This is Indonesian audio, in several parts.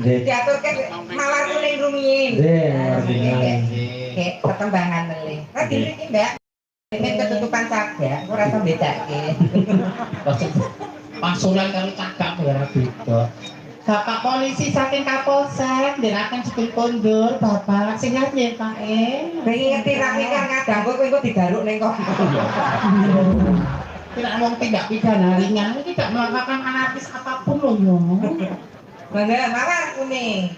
diaturke mawar kuning rumiyin. Nggih, perkembangan melih. Radi mriki, Mbak. Ini ketutupan cagak, ora iso bedake. Pasulan karo cagak ora beda. Bapak polisi saking Kapolsek ndhenaken sepil kondur, Bapak sing ngerti Pak Pengen ngerti rapi kan kadang kowe engko digaruk ning kok. Tidak mau tindak pidana ringan, tidak melakukan anarkis apapun loh yo. Bangga mawar kuning.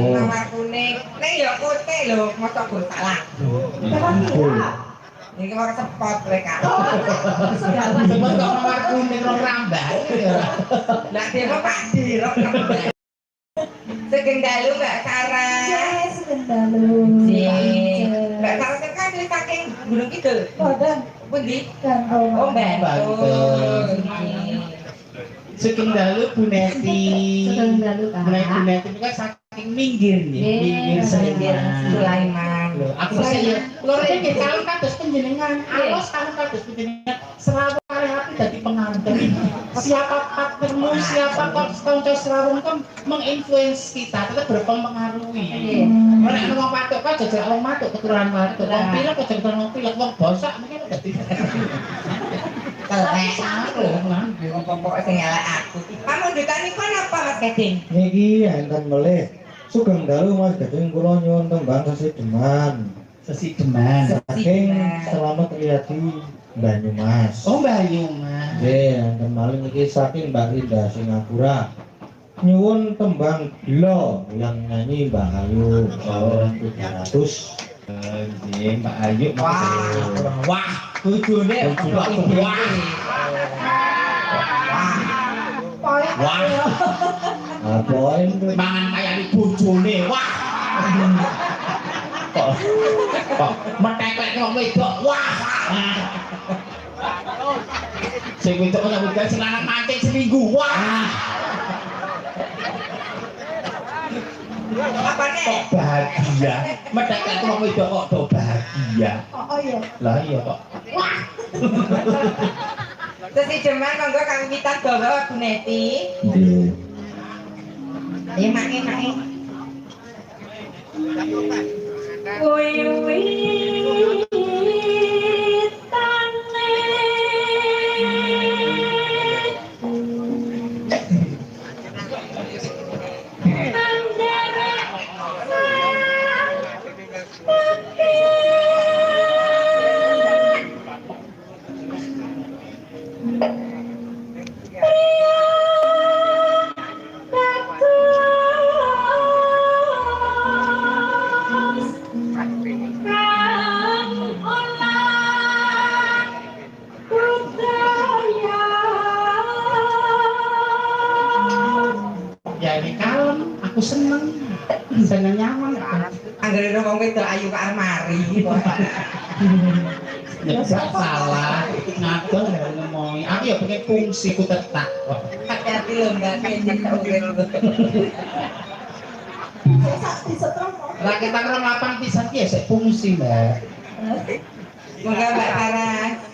Mawar kuning. Nek ya kote lho, mosok go salah. Iki ora cepot mereka. Sebab kok mawar kuning rong rambah. Lah dhewe Pak Dirok. Segeng dalu Mbak Sarah. Yes, bendalu. Mbak Sarah tekan wis saking Gunung Kidul. Boten Pundi? kan Oh, Bantul. Bantul. Saking dalu Bu Neti. Sedang dalu Bu Neti itu kan saking minggir nih, minggir Sulaiman. Loh, aku saya lho iki kalung kados panjenengan. Alos kalung kados panjenengan. Serawung kali hati dadi pengantin. Siapa partnermu, siapa kanca serawung kan menginfluence kita, tetap berpengaruhi. Nek wong patok kan jajal wong matuk keturunan matuk. Wong pilek kok jajal wong pilek, wong bosak mungkin dadi. Kelek aku lan pokok sing elek aku. Pamundutan niku napa Mas Gading? Niki enten melih sugeng dalu Mas Gading kula nyuwun tembang sesideman Sesideman. saking Selamat Riyadi Banyumas. Oh Bayu Mas. Nggih, enten malih niki saking Mbak Rinda Singapura. Nyuwun tembang Gila yang nyanyi Mbak Ayu tahun 700. Nggih, Mbak Ayu. Wah, bojone Wah. Wah. Apa ini? Mangan kaya di bojone. Wah. Kok meteklek wong wedok. Wah. Sing wedok kok wedok sing lanang mancing seminggu. Wah. apa nek? Kok bahagia. Meteklek wong wedok kok do bahagia. Oh iya. Lah iya kok. Wah. Sesideman monggo kawitan gawa Bu Neti. Nggih. Ayo mak. Ya ini kalem, aku seneng nyaman. Anggere wong wedok ayu ke almari. Ya salah, ngadol dari ngomongi. Aku ya pengen fungsi ku tetap. Hati-hati lho Mbak Gading urip. Lah kita kan lapang pisan ki ya sik fungsi, Mbak. Moga Mbak Karas.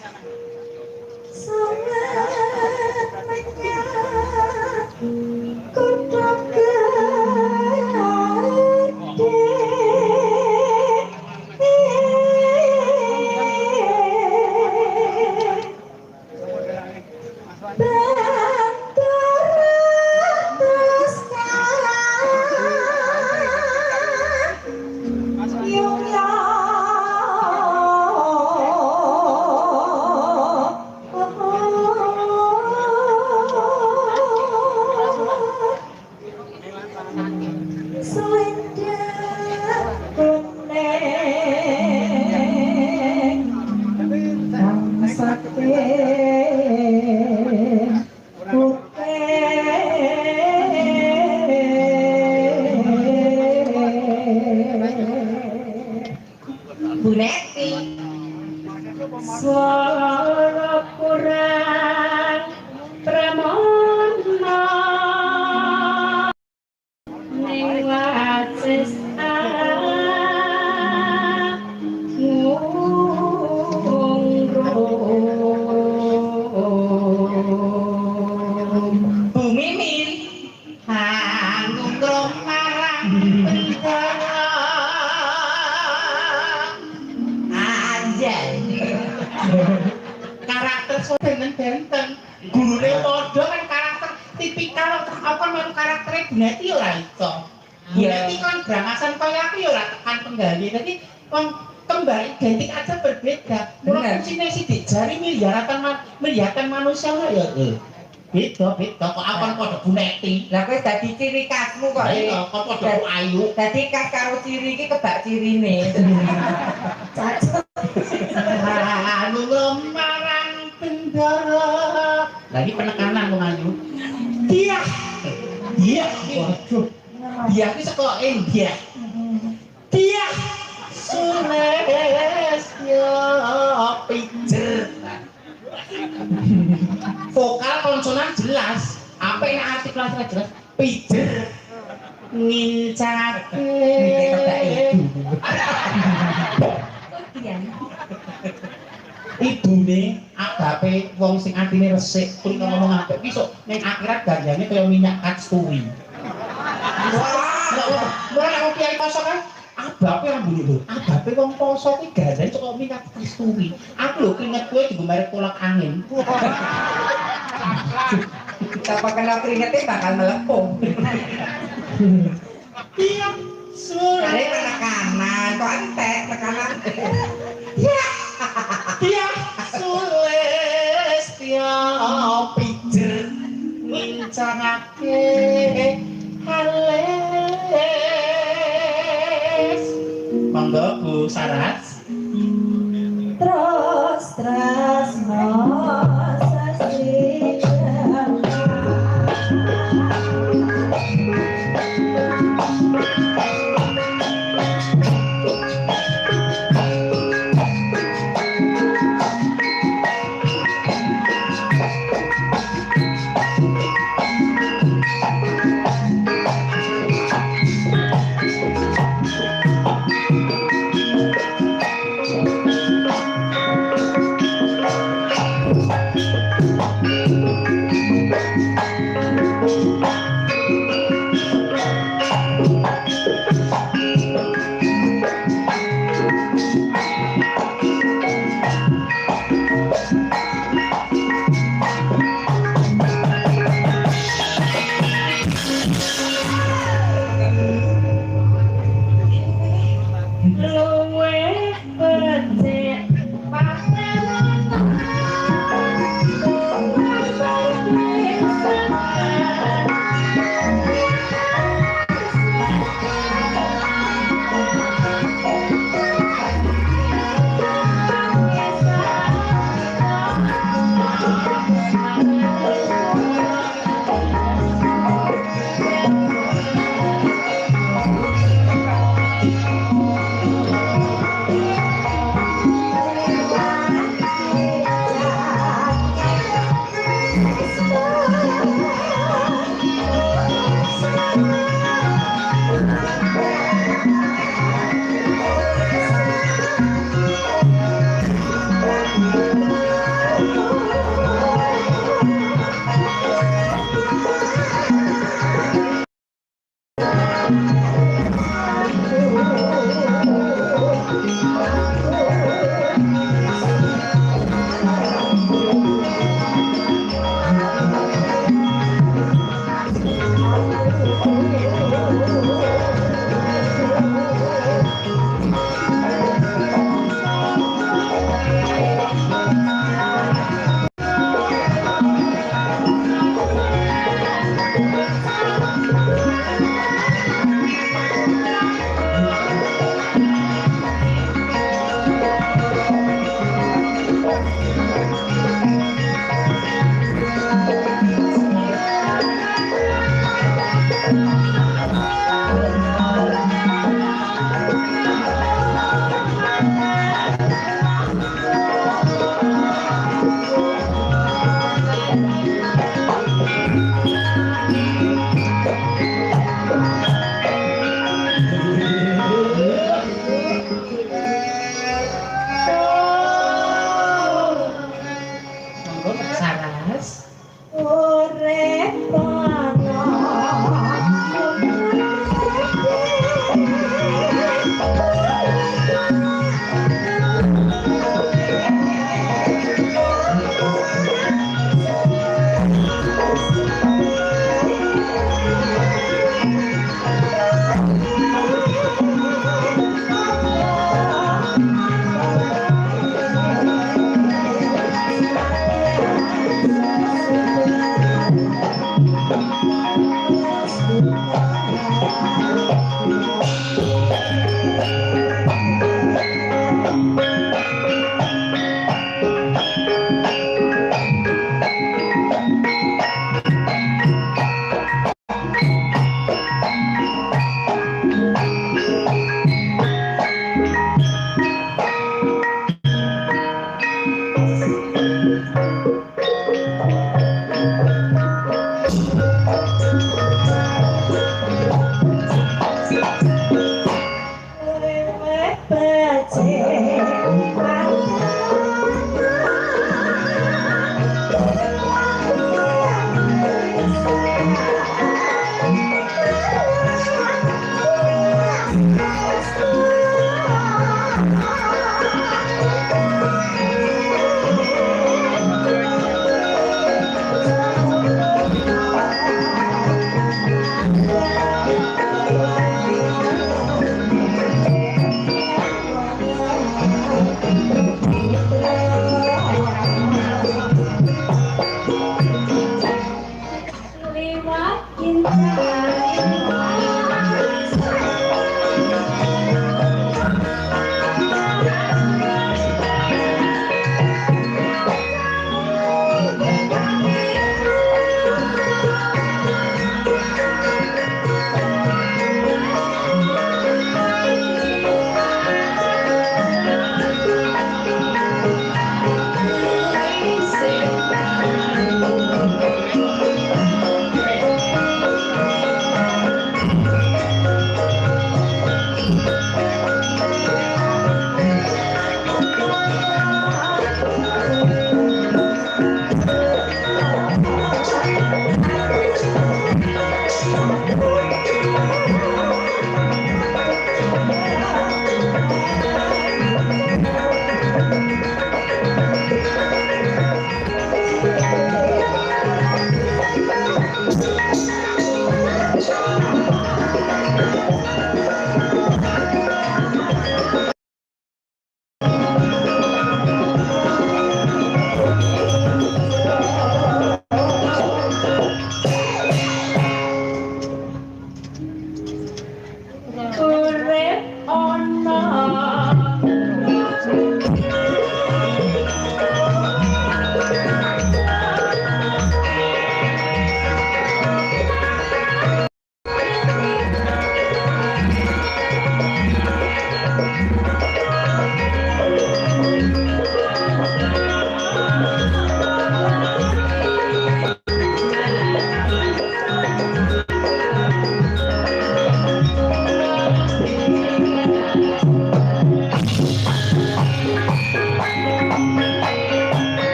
Bu Neti. Suara kurang pramana ning wates Bu Mimin. Hanung marang bendera. Anjay. Karakter benten-benten. Gurune padha kan karakter tipikal apa mau karaktere Bu Neti ora iso. Bu Neti kan brangasan kaya aku ya ora tekan penggali. Dadi wong kembar identik aja berbeda. Mula fungsine sidik jari miliatan manusia ya. Beda kok akon padha Bu Neti. Lah kowe dadi ciri khasmu kok. Iya, kok padha Bu Ayu. Dadi khas karo ciri iki kebak cirine. Hanung marang bendera. Lagi penekanan Bung Ayu. Dia. Waduh. Dia ki saka India. Dia. Sulawesi. Apa yang artikulasi jelas? Pijer ngincake. Ibune agape wong sing atine resik kuwi ngomong apik iso ning akhirat ganjane kaya minyak katsuwi. Ora nek kiai poso kan abape rambune lho. Abape wong poso kuwi ganjane kok minyak katsuwi. Aku lho keringet kowe digo merek kolak angin. Apa kena keringetnya bakal melempung. Iya, suara Kali penekanan, kok entek tekanan. Iya, Sulestia pijer ngincangake hales. Monggo Bu Saras. Terus sasri Thank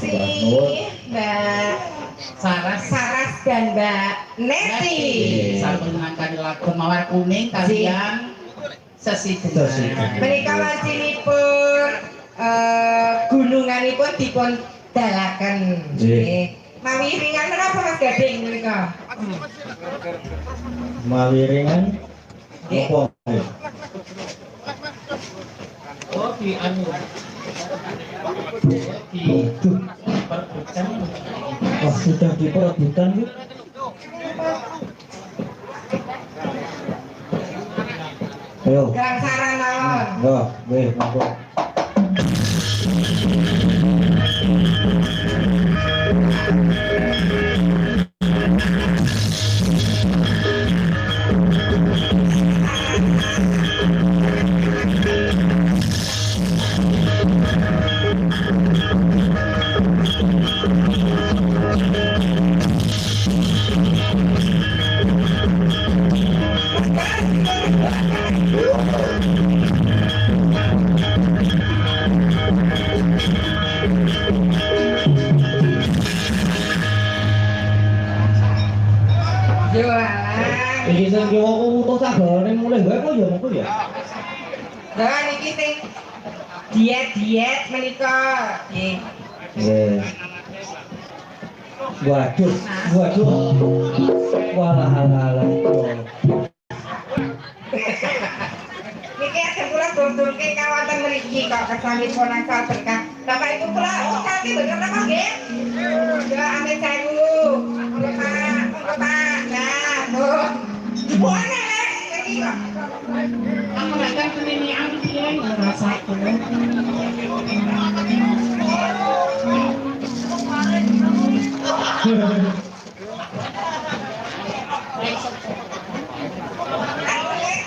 Mbak Saras Saras dan Mbak Neti. sampun ngangkat lagu mawar kuning kalian sesi dengan Menika wajibipun gununganipun dipun dalaken. Nggih. Mawi ringan menapa Mas Gading menika? Mawiringan apa? oh di anu di perebutan Oh, sudah diperebutkan yuk. Ayo. Gang saran mawon. Wah, weh, monggo. Jualan. Iki sing yo aku utuh sagane mulai wae kok ya monggo ya. Lah niki sing diet menika. Nggih. Nggih. Waduh, waduh. Walah halah. Niki ajeng kula dodolke kawanten mriki kok kesanipun angsal berkah. Bapak Ibu kula kaki bener napa nggih? Ya amit sewu. Monggo Pak, monggo Pak. Nah, tuh. Buana iki kok. aku akan ini aku dia ngerasa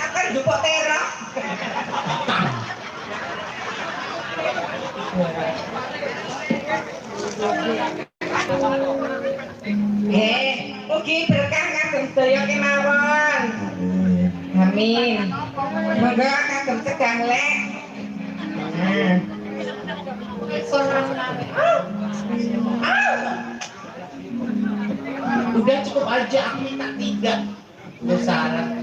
Akan jupuk terok. Mugi berkah kagem sedaya kemawon. Amin. Moga kagem sedang lek. udah cukup aja aku minta 3 besaran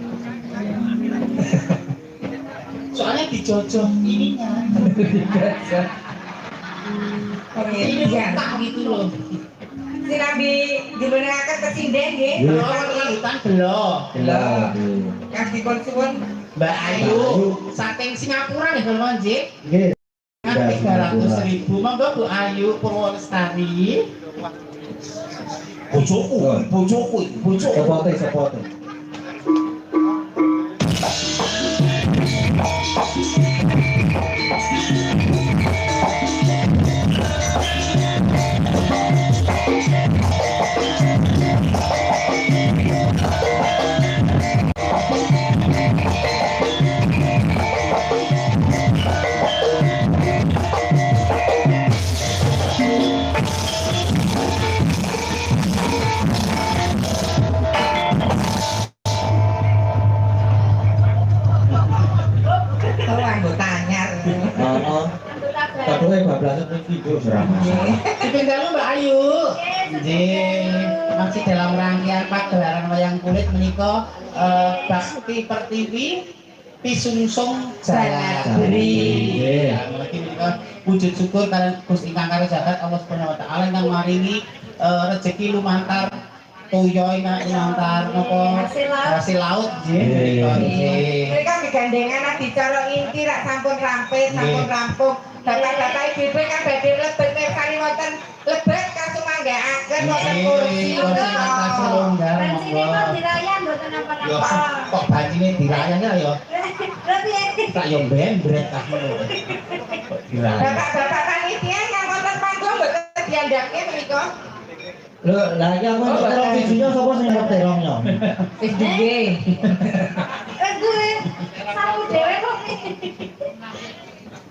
soalnya dijojok ininya ini tak gitu loh Sinambi dibenerake kesinden nggih. hutan belum Kas dipun suwun Mbak Ayu saking Singapura nih kalau nggih Nggih. kan 300.000 monggo Bu Ayu Purwolestari bojoku Sepote. oh anggota anyar. Heeh. Padahal bablasan iki video drama. dipindalu Mbak Ayu nggih masih dalam rangkaian pagelaran wayang kulit menika Bakti Pertiwi Pisungsung Jalagri. Ya, mulai menika wujud syukur kalian Gusti ingkang karo jagat Allah Subhanahu wa taala ingkang maringi rezeki lumantar toyo lumantar napa hasil laut nggih menika nggih. Mereka digandengan adicara inti rak sampun rampung. Bapak-bapak ibu kan badhe lebet kali wonten lebet kasumanggaaken wonten kursi. Kursi longgar monggo. dirayan mboten apa-apa. Yo kok bajine dirayan ya tak yo bembret tak ngono. Dirayan. Bapak-bapak panitia yang wonten panggung mboten diandake menika. Lho, lah iki aku nyetel videonya sapa sing nyetelongnya? Wis duwe. Gue sapu dhewe kok.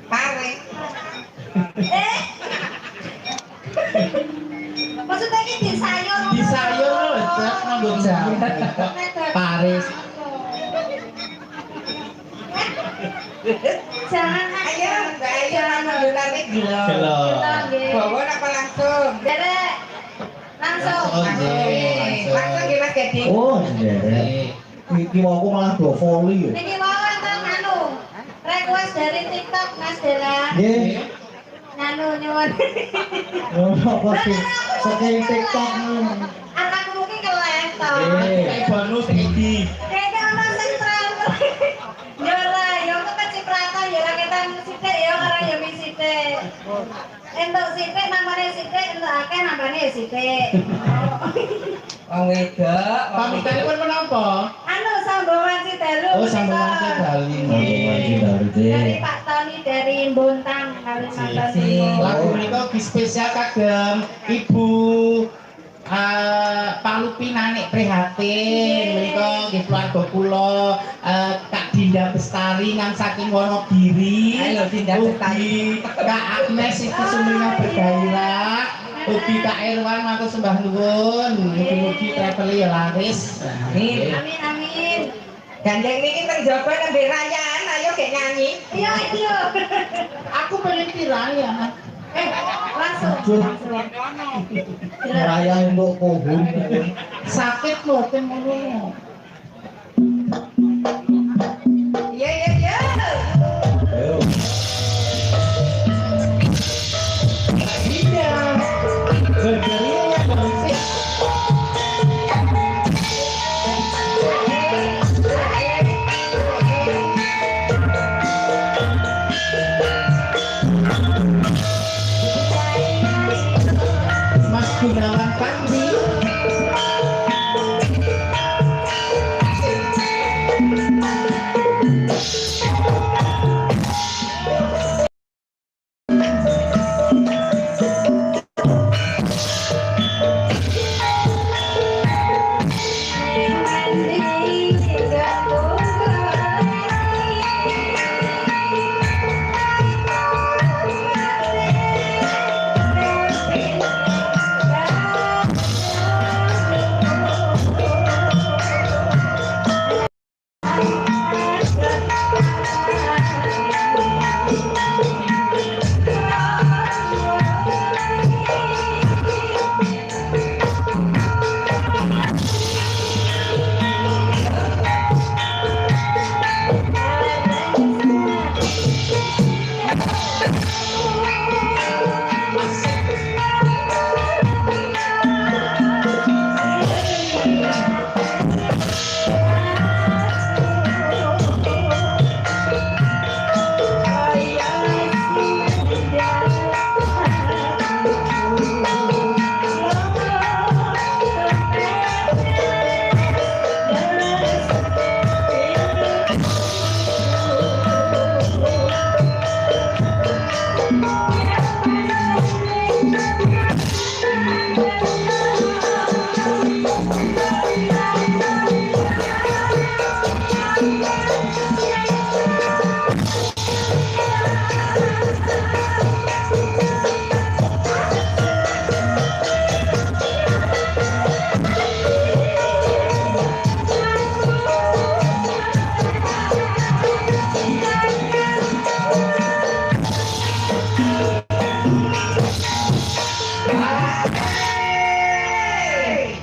Pare. Maksudnya ini disayur. Disayur lho, jas nganggo jam. Paris. Jangan Ayo, Saya menjulannya gila. Gelo. Bawa apa langsung? Derek. Langsung. Langsung gimana jadi? Oh, nderek. Iki aku malah do volley. Niki wae teng anu. Request dari TikTok Mas Dela. Nggih. Anu nyuwun. Apa sih? Saking TikTok. Anakku ki keleh to. Kayak bonus iki. Kayaknya ana sentral. Yo ora, yo kok kecipratan ya kita sithik ya ora ya mi sithik. Entuk sithik namane sithik, entuk akeh nambane ya sithik. Wong wedok. Pamitanipun menapa? Anu sambungan si dalu. Oh, sambungan si Bali. Dari Pak Tony dari Bontang Kalimantan Timur. Lagu menika ki spesial kagem Ibu Pak Lupinane prihatin menika nggih keluarga kula Kak Dinda Bestari nang saking Wonogiri. Halo, Dinda Bestari. Kak Agnes iki sumringah bergairah. Ugi Kak Irwan matur sembah nuwun. Mugi-mugi travel ya laris. Amin. Amin amin. Gandeng niki teng jaba nembe rayaan ayo gek nyanyi. Iya iya. Aku pengen tiraya. Langsung. Raya untuk pohon. Sakit lho ten ngono. Iya iya iya. Ayo. Iya. Bergerilya konsep. Mas Gunawan Pandri.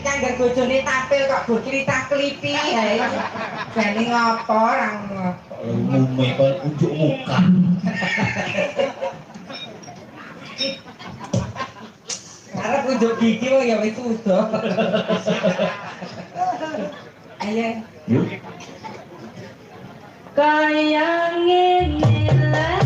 Nyangger bojone tampil kok bercerita klipi hae. Jane ngopo orang Umume kon unjuk muka. arep unjuk gigi wong ya wis udah. Ayo. Yuk. Kaya ngene lah.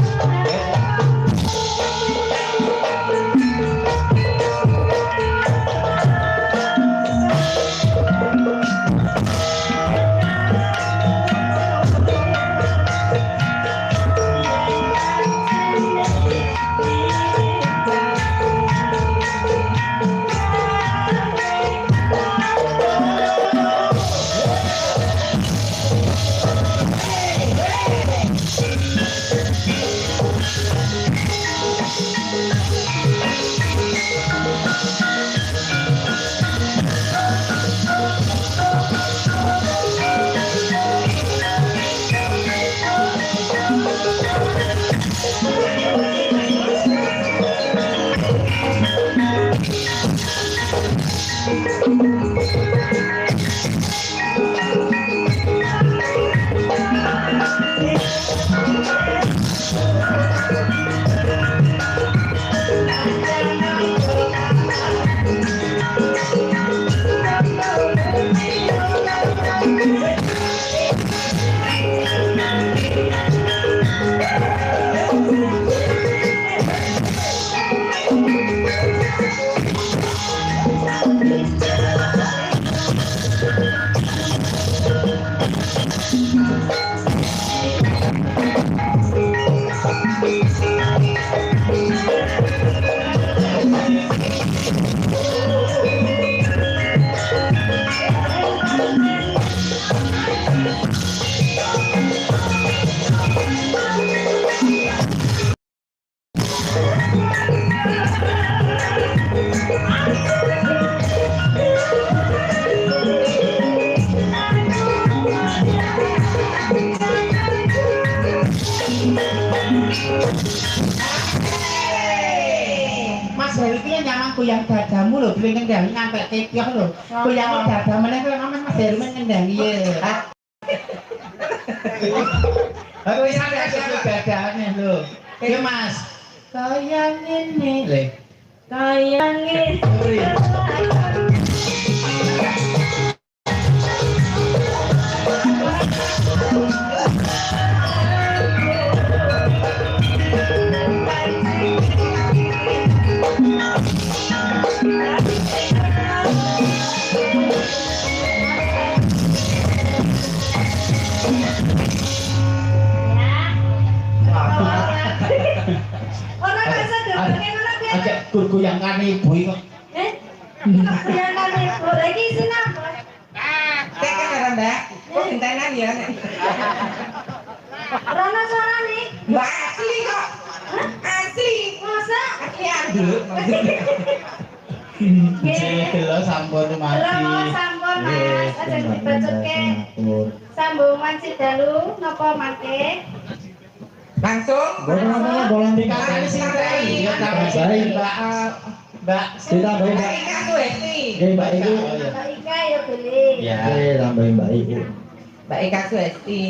yang nyamang goyang dadamu lho, beli ngendangi ngantek kepiah lho. Goyang dadamu meneh kowe ngamen Mas Herman ngendangi ya. Aku yang ada dadane lho. Ya Mas. Goyang ngene lho. Goyang ngene. Ajak goyang-goyangan ibu iki kok. Goyangan ibu lagi sini apa? Cek kan Mbak. Kok gentenan ya nek. Rono suara nih. Mbak asli kok. Asli. Masa? Asli anduk. Delok sampun mati. Rono sampun Mas, aja dibacutke. Sambungan Sidalu napa mangke? Langsung bolong Dikasih sintai, ya Baik. Mbak. Ditambahin Mbak. Mbak Ika tuh Esti. Oke Mbak Ibu. Mbak Ika ya beli. Ya. Oke, tambahin Mbak Ibu. Mbak Ika tuh Esti.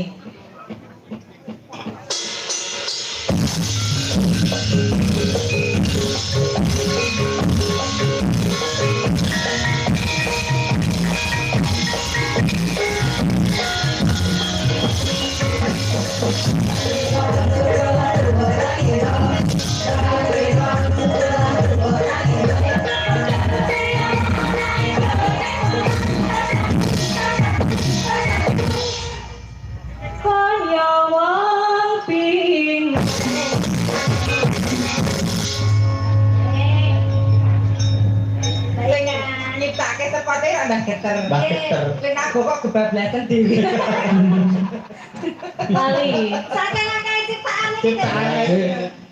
Kaya wong ping. Sing nyiptake sepote ya Mbak Geter. Mbak Geter. Sing aku kok kebablasan dhewe. Bali. Saking akeh ciptaan iki. Ciptaane.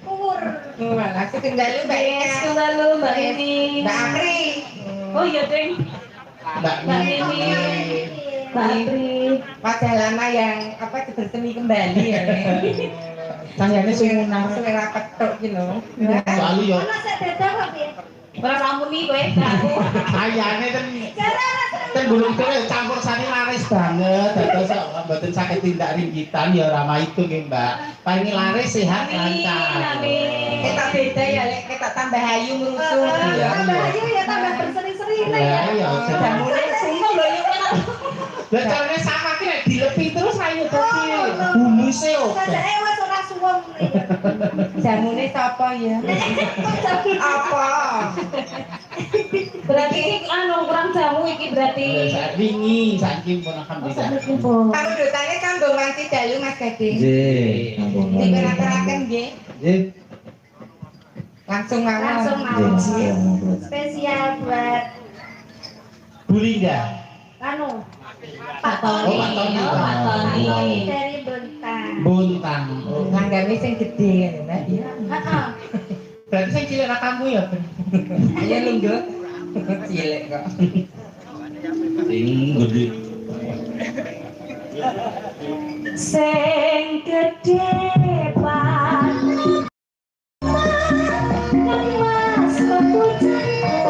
Umur. Malah sing tinggal Mbak Ika. Lalu Mbak ini. Mbak Apri. Oh iya, Deng. Mbak Mimi. Mbak Apri. Wajah lama yang apa bersemi kembali ya. Tanggane sumunan. Suwe rapet tok gitu. Soalnya yo Ana sik beda kok, Bi. Ora ramuni kowe, aku. ayane ten Cara ten gulung kene campur sani laris banget. Dados mboten saged tindak ringgitan ya rama itu nggih, Mbak. Paling laris sehat lancar. Kita beda ya, Lek. Kita tambah ayu merusuh. tambah aja ya tambah berseri-seri Ya ya Jamune Sumpah lho yo kena. lah carane sama ki nek dilepi terus ayo dadi humuse oke. Sajake wis ora suwung. jamune sapa ya? Apa? Berarti iki anu kurang jamu iki berarti. Saat wingi saiki pun alhamdulillah. Kamu dutane kanggo manci dalu Mas Gading. Nggih, ampun. Diperaturaken nggih. Nggih. Langsung mawon. Langsung mawon. Spesial buat Bu Linda. anu Pak Toni. Oh, Pak Toni. Oh, Pak Toni. dari Bontang. Buntang. Nanggawe sing gedhe ngene, Mbak. Iya. Heeh. Berarti sing cilik ra kamu ya, Ben. Ayo lungguh. Cilik kok. Sing gede. Sing gedhe Pak. Mas kepucangku.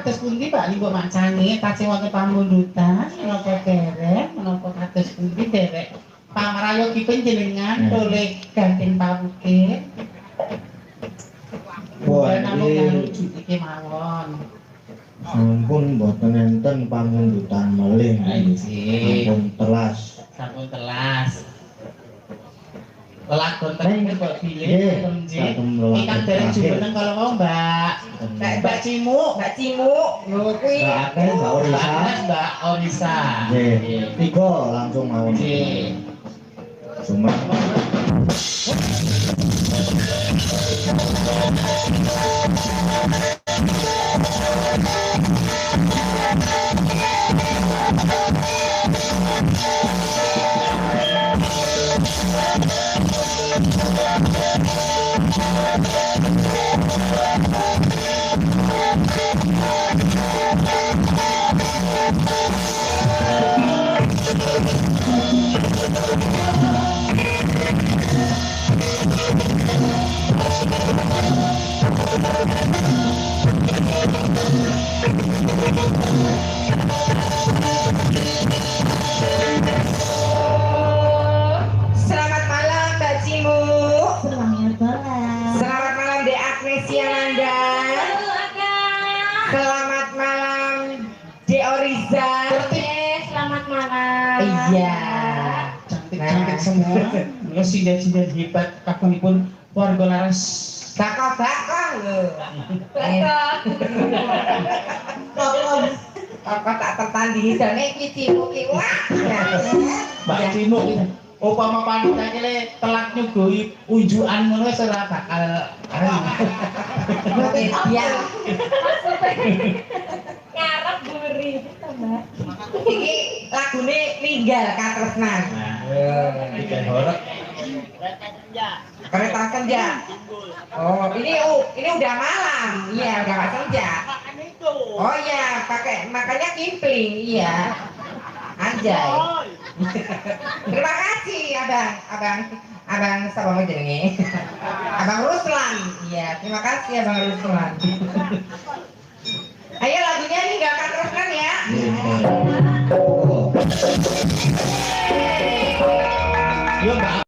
kados pundi Pak niku mancane tasih wonten pamundutan menapa derek menapa kados pundi derek pamrayogi panjenengan oleh ganten pawuke Wah, iki mawon sampun boten enten pamundutan malih. Sampun telas. Lakon terakhir kok pilih ikan derek jumeneng kalau mau Mbak Cimu lho kuwi Mbak Orisa nggih tiga langsung mawon nggih cuma semua. Sindan-sindan hebat kagunipun warga laras. Bakal lho. Kok tak tertandingi jane iki cimuk iki. Wah. Mbak Cimuk iki. Upama panitane le telat nyugoi unjukan ngono wis ora bakal Iya. Ngarep buri tambah. Iki lagune ninggal katresnan. Tiga horek. Kereta senja. Oh, ini udah malam. Iya, udah nggak senja. Oh iya, pakai makanya kimpling. Iya. Anjay. Terima kasih, Abang siapa jenenge? Abang Ruslan. Iya, terima kasih Abang Ruslan. Ayo lagunya nih nggak akan teruskan ya. Yo Mbak.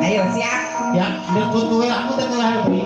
Ayo siap. Ya, dekut kowe aku tekan hari.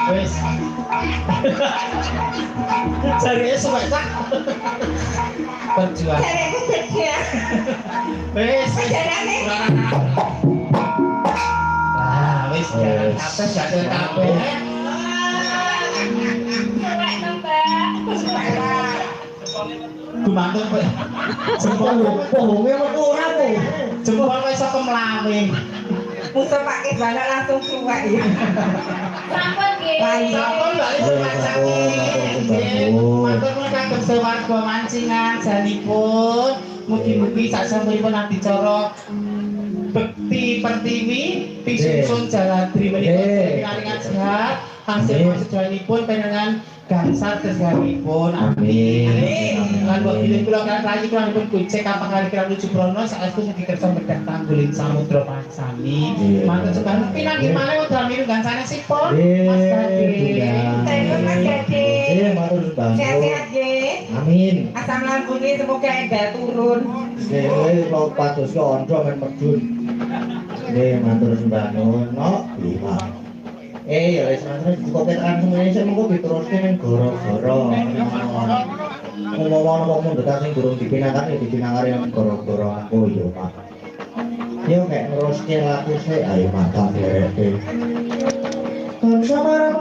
Wes. Serius semasa. Perjuangan. Cari aku kerja. Wes. Perjalanan. Ah, wes jalan apa jatuh kabeh. Suwek to, Mbak. Gumantung kok. Jempol Pohonge metu ora po. jempol kok iso kemlawe. Musa pakai bana langsung suwek ya. Sampun nggih. Sampun bali rumah sakit. Matur nuwun kagem sewarga mancingan janipun. Mugi-mugi sasampunipun adicara bekti pertiwi pisungsun jaladri menika pinaringan sehat hasil sedayanipun panjenengan gangsal kesehatanipun amin. Lan wakil kula kan rayi kula pun kucek kapang kali kira lucu prono saestu mugi kersa bedah tanggulin samudra pasani. Matur sekali pinanggih malih udah miru gangsane sipun Mas Gading. Mas Gading. Matur bantu. Sehat-sehat nggih. Amin. Asam lambungnya semoga endah turun. Nggih, lo pados ke ondo men medun. Nggih, matur sembah nuwun, no. Lima. Ya wis matur cukup tekan semuanya sik mengko diteruske ning goro-goro. Ngomong-ngomong wong mundhut sing durung dipinakan ya dipinakare ning goro-goro aku yo, Pak. Yo nek neruske laku sik ayo mata dereke. Kan sama